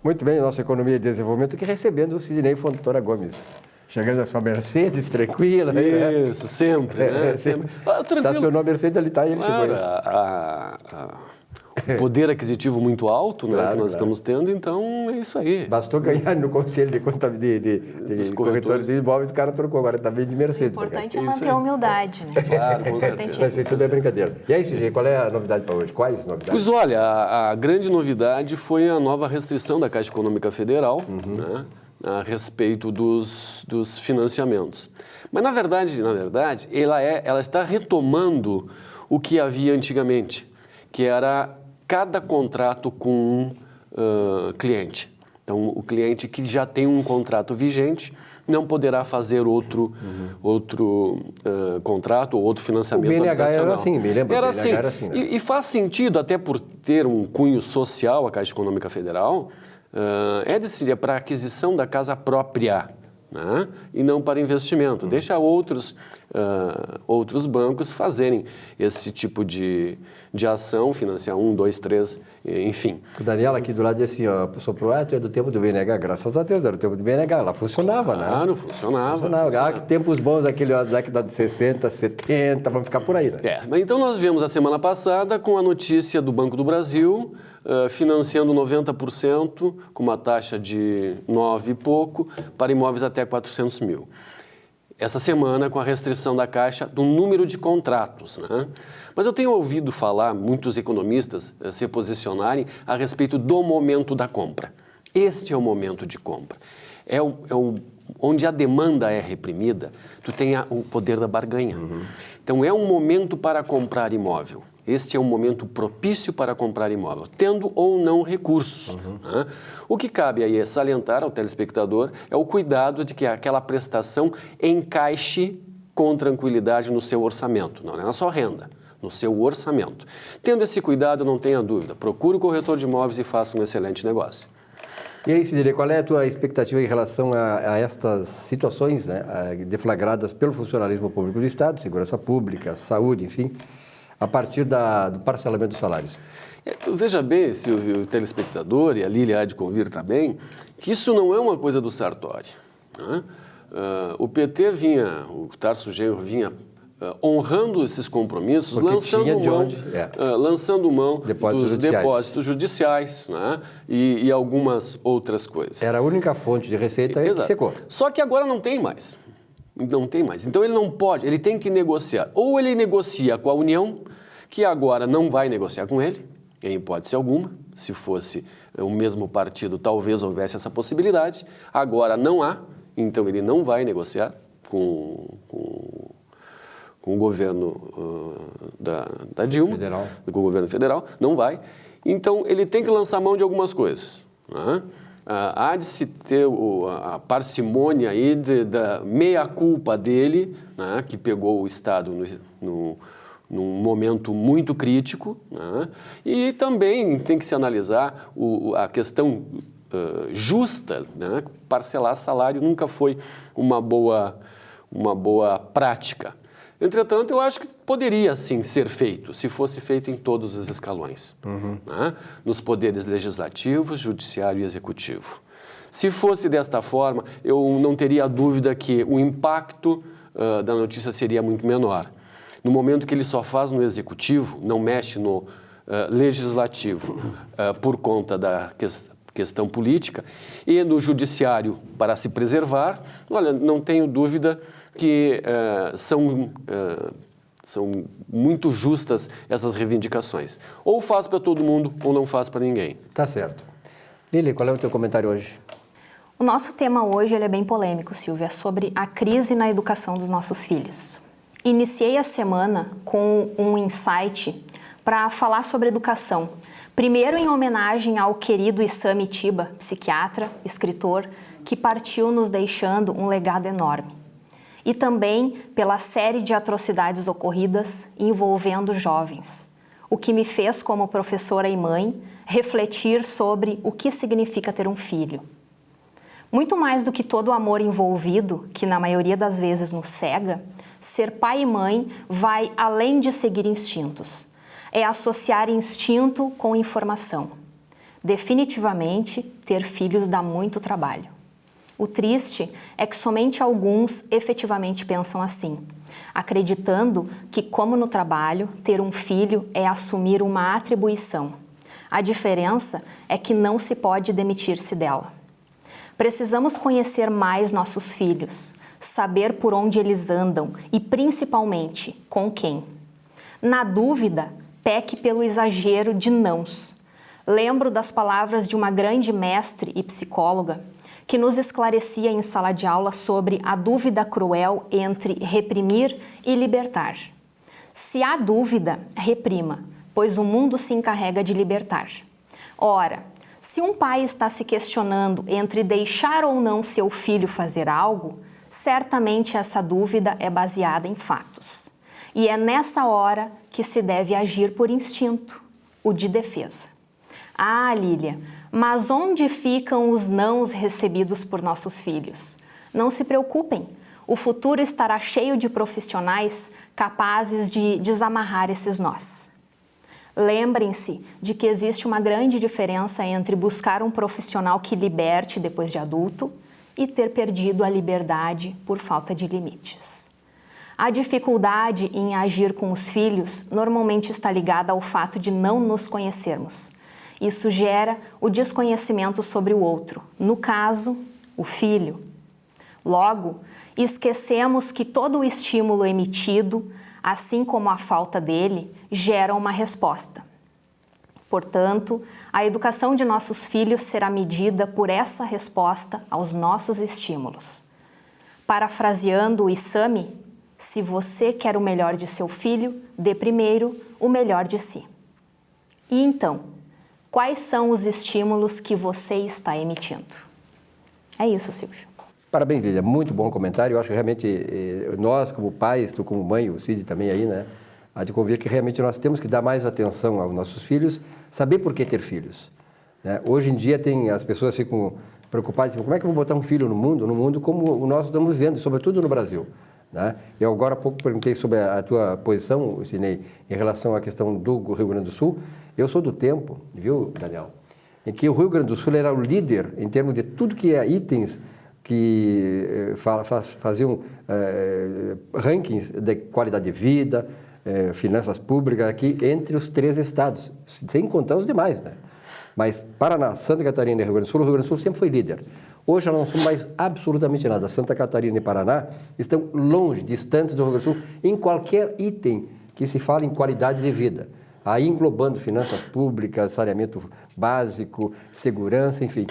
Muito bem, nossa economia e desenvolvimento, aqui recebendo o Sidnei Fontoura Gomes. Chegando a sua Mercedes, tranquila. Isso, sempre, né? Sempre. Estacionou a Mercedes, ali está, ele claro, chegou aí. O poder aquisitivo muito alto, né, Claro, que nós estamos tendo, então é isso aí. Bastou ganhar no conselho de corretores de imóveis, o cara trocou, agora está bem de Mercedes. O importante é manter a humildade, né? Claro, com certeza. Mas isso tudo é brincadeira. E aí, Sidnei, qual é a novidade para hoje? Quais novidades? Pois olha, a grande novidade foi a nova restrição da Caixa Econômica Federal, né, a respeito dos financiamentos. Mas, na verdade, ela está retomando o que havia antigamente, que era cada contrato com um cliente. Então, o cliente que já tem um contrato vigente não poderá fazer outro contrato ou outro financiamento habitacional. O BNH era assim, me lembro. Era assim. Era assim, né? E faz sentido, até por ter um cunho social, a Caixa Econômica Federal, é para aquisição da casa própria, né? E não para investimento. Deixa outros bancos fazerem esse tipo de ação, financiar 1, 2, 3, enfim. O Daniel aqui do lado disse assim, ó, soprou, tu é do tempo do BNH, graças a Deus, era o tempo do BNH, ela funcionava, né? Claro, funcionava. Ah, que tempos bons, aquele da década de 60, 70, vamos ficar por aí, né? Mas então nós viemos a semana passada com a notícia do Banco do Brasil, financiando 90% com uma taxa de 9 e pouco para imóveis até 400 mil. Essa semana com a restrição da Caixa do número de contratos, né? Mas eu tenho ouvido falar, muitos economistas se posicionarem a respeito do momento da compra. Este é o momento de compra. Onde a demanda é reprimida, tu tem o poder da barganha. Então é um momento para comprar imóvel. Este é um momento propício para comprar imóvel, tendo ou não recursos. Né? O que cabe aí é salientar ao telespectador é o cuidado de que aquela prestação encaixe com tranquilidade no seu orçamento, não é na sua renda, no seu orçamento. Tendo esse cuidado, não tenha dúvida, procure o corretor de imóveis e faça um excelente negócio. E aí, Sidnei, qual é a tua expectativa em relação a estas situações, né, deflagradas pelo funcionalismo público do Estado, segurança pública, saúde, enfim, a partir do parcelamento dos salários? Veja bem, Silvio, o telespectador, e a Lília há de convir também, que isso não é uma coisa do Sartori. Né? O PT o Tarso Genro vinha honrando esses compromissos, lançando mão dos depósitos judiciais, né? E algumas outras coisas. Era a única fonte de receita que secou. Só que agora não tem mais. Não tem mais. Então ele não pode, ele tem que negociar. Ou ele negocia com a União, que agora não vai negociar com ele, em hipótese alguma. Se fosse o mesmo partido, talvez houvesse essa possibilidade. Agora não há, então ele não vai negociar com o governo da Dilma, com o governo federal, não vai. Então ele tem que lançar mão de algumas coisas, né? Há de se ter a parcimônia aí da meia-culpa dele, né, que pegou o Estado num momento muito crítico, né, e também tem que se analisar a questão justa, né, parcelar salário nunca foi uma boa prática. Entretanto, eu acho que poderia, sim, ser feito, se fosse feito em todos os escalões, né? Nos poderes legislativo, judiciário e executivo. Se fosse desta forma, eu não teria dúvida que o impacto da notícia seria muito menor. No momento que ele só faz no executivo, não mexe no legislativo por conta da questão política, e no judiciário para se preservar, olha, não tenho dúvida que são muito justas essas reivindicações. Ou faz para todo mundo, ou não faz para ninguém. Tá certo. Lili, qual é o teu comentário hoje? O nosso tema hoje ele é bem polêmico, Silvia, sobre a crise na educação dos nossos filhos. Iniciei a semana com um insight para falar sobre educação. Primeiro em homenagem ao querido Issam Itiba, psiquiatra, escritor, que partiu nos deixando um legado enorme. E também pela série de atrocidades ocorridas envolvendo jovens, o que me fez, como professora e mãe, refletir sobre o que significa ter um filho. Muito mais do que todo o amor envolvido, que na maioria das vezes nos cega, ser pai e mãe vai além de seguir instintos. É associar instinto com informação. Definitivamente, ter filhos dá muito trabalho. O triste é que somente alguns efetivamente pensam assim, acreditando que, como no trabalho, ter um filho é assumir uma atribuição. A diferença é que não se pode demitir-se dela. Precisamos conhecer mais nossos filhos, saber por onde eles andam e, principalmente, com quem. Na dúvida, peque pelo exagero de nãos. Lembro das palavras de uma grande mestre e psicóloga que nos esclarecia em sala de aula sobre a dúvida cruel entre reprimir e libertar. Se há dúvida, reprima, pois o mundo se encarrega de libertar. Ora, se um pai está se questionando entre deixar ou não seu filho fazer algo, certamente essa dúvida é baseada em fatos. E é nessa hora que se deve agir por instinto, o de defesa. Ah, Lília, mas onde ficam os nãos recebidos por nossos filhos? Não se preocupem, o futuro estará cheio de profissionais capazes de desamarrar esses nós. Lembrem-se de que existe uma grande diferença entre buscar um profissional que liberte depois de adulto e ter perdido a liberdade por falta de limites. A dificuldade em agir com os filhos normalmente está ligada ao fato de não nos conhecermos. Isso gera o desconhecimento sobre o outro, no caso, o filho. Logo, esquecemos que todo o estímulo emitido, assim como a falta dele, gera uma resposta. Portanto, a educação de nossos filhos será medida por essa resposta aos nossos estímulos. Parafraseando o Isami, se você quer o melhor de seu filho, dê primeiro o melhor de si. E então, quais são os estímulos que você está emitindo? É isso, Silvio. Parabéns, Lília. Muito bom comentário. Eu acho que realmente nós, como pais, tu como mãe, o Cid também aí, né? Há de convir que realmente nós temos que dar mais atenção aos nossos filhos, saber por que ter filhos. Né? Hoje em dia as pessoas ficam preocupadas, como é que eu vou botar um filho no mundo como nós estamos vivendo, sobretudo no Brasil. Né? Eu agora há pouco perguntei sobre a tua posição, Sinei, em relação à questão do Rio Grande do Sul. Eu sou do tempo, viu, Daniel, em que o Rio Grande do Sul era o líder em termos de tudo que é itens que faziam rankings de qualidade de vida, finanças públicas aqui entre os 3 estados, sem contar os demais, né? Mas Paraná, Santa Catarina e Rio Grande do Sul, o Rio Grande do Sul sempre foi líder. Hoje nós não somos mais absolutamente nada. Santa Catarina e Paraná estão longe, distantes do Rio Grande do Sul, em qualquer item que se fale em qualidade de vida. Aí englobando finanças públicas, saneamento básico, segurança, enfim.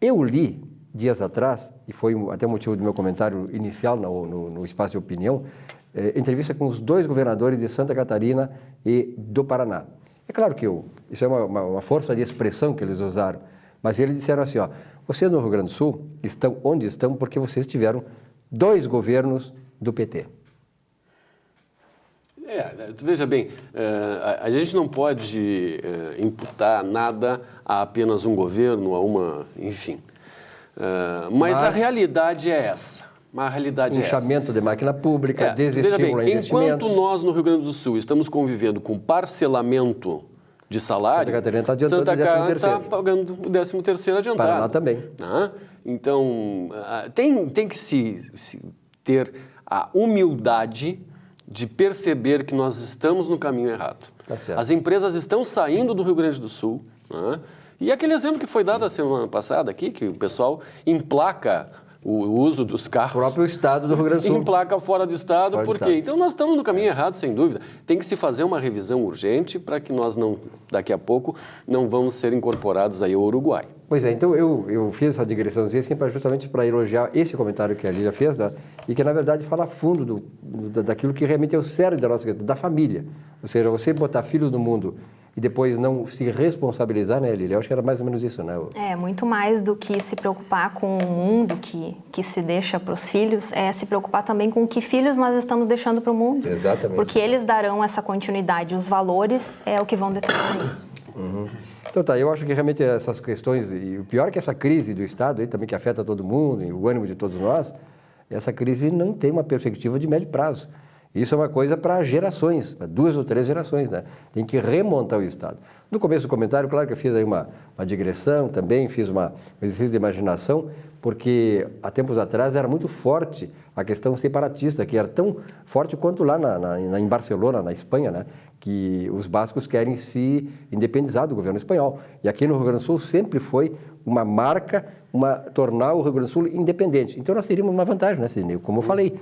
Eu li, dias atrás, e foi até o motivo do meu comentário inicial no espaço de opinião, entrevista com os 2 governadores de Santa Catarina e do Paraná. É claro que isso é uma força de expressão que eles usaram, mas eles disseram assim, ó, vocês no Rio Grande do Sul estão onde estão porque vocês tiveram 2 governos do PT. Veja bem, a gente não pode imputar nada a apenas um governo, a uma, enfim. Mas a realidade é essa. Inchamento de máquina pública, desestímulo a investimentos. Enquanto nós no Rio Grande do Sul estamos convivendo com parcelamento de salário, Santa Catarina está adiantando Santa Catarina está pagando o 13º adiantado. Paraná também. Então, tem que se ter a humildade de perceber que nós estamos no caminho errado. Tá certo. As empresas estão saindo do Rio Grande do Sul. E aquele exemplo que foi dado a semana passada aqui, que o pessoal emplaca o uso dos carros. O próprio estado do Rio Grande do Sul. Emplaca fora do estado, por quê? Então nós estamos no caminho errado, sem dúvida. Tem que se fazer uma revisão urgente para que nós daqui a pouco, não vamos ser incorporados aí ao Uruguai. Pois é, então eu fiz essa digressãozinha justamente para elogiar esse comentário que a Lília fez, né? E que na verdade fala a fundo daquilo que realmente é o cerne da família. Ou seja, você botar filhos no mundo e depois não se responsabilizar, né, Lília? Eu acho que era mais ou menos isso, né? Muito mais do que se preocupar com o mundo que se deixa para os filhos, é se preocupar também com que filhos nós estamos deixando para o mundo. Exatamente. Porque eles darão essa continuidade, os valores é o que vão determinar isso. Uhum. Então tá, eu acho que realmente essas questões, e o pior é que essa crise do Estado aí também que afeta todo mundo, e o ânimo de todos nós, essa crise não tem uma perspectiva de médio prazo. Isso é uma coisa para gerações, para 2 ou 3 gerações, né? Tem que remontar o Estado. No começo do comentário, claro que eu fiz aí uma digressão também, fiz um exercício de imaginação, porque há tempos atrás era muito forte a questão separatista, que era tão forte quanto lá em Barcelona, na Espanha, né? Que os bascos querem se independizar do governo espanhol. E aqui no Rio Grande do Sul sempre foi uma marca, tornar o Rio Grande do Sul independente. Então nós teríamos uma vantagem, né, Sidney? Como eu falei,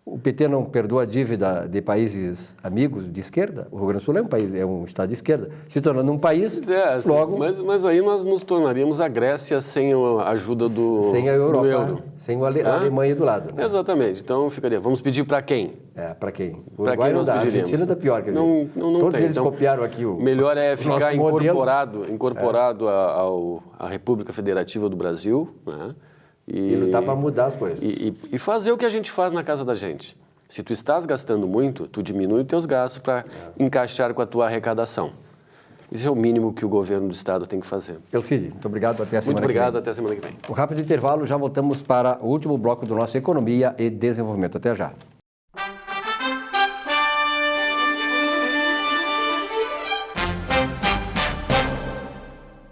o PT não perdoa a dívida de países amigos de esquerda. O Rio Grande do Sul é um estado de esquerda. Se tornando um país, assim, logo... Mas aí nós nos tornaríamos a Grécia sem a ajuda sem a Europa, do euro. Sem a Alemanha do lado. Né? Exatamente. Então ficaria, vamos pedir para quem? Para quem? Para quem nós pediríamos? A Argentina da pior, quer dizer, não todos tem. eles copiaram aqui o melhor é ficar modelo. incorporado à República Federativa do Brasil, né? E lutar para mudar as coisas. E fazer o que a gente faz na casa da gente. Se tu estás gastando muito, tu diminui os teus gastos para encaixar com a tua arrecadação. Isso é o mínimo que o governo do estado tem que fazer. Elcide, muito obrigado. Até a semana que vem. Muito obrigado, até a semana que vem. Um rápido intervalo, já voltamos para o último bloco do nosso Economia e Desenvolvimento. Até já.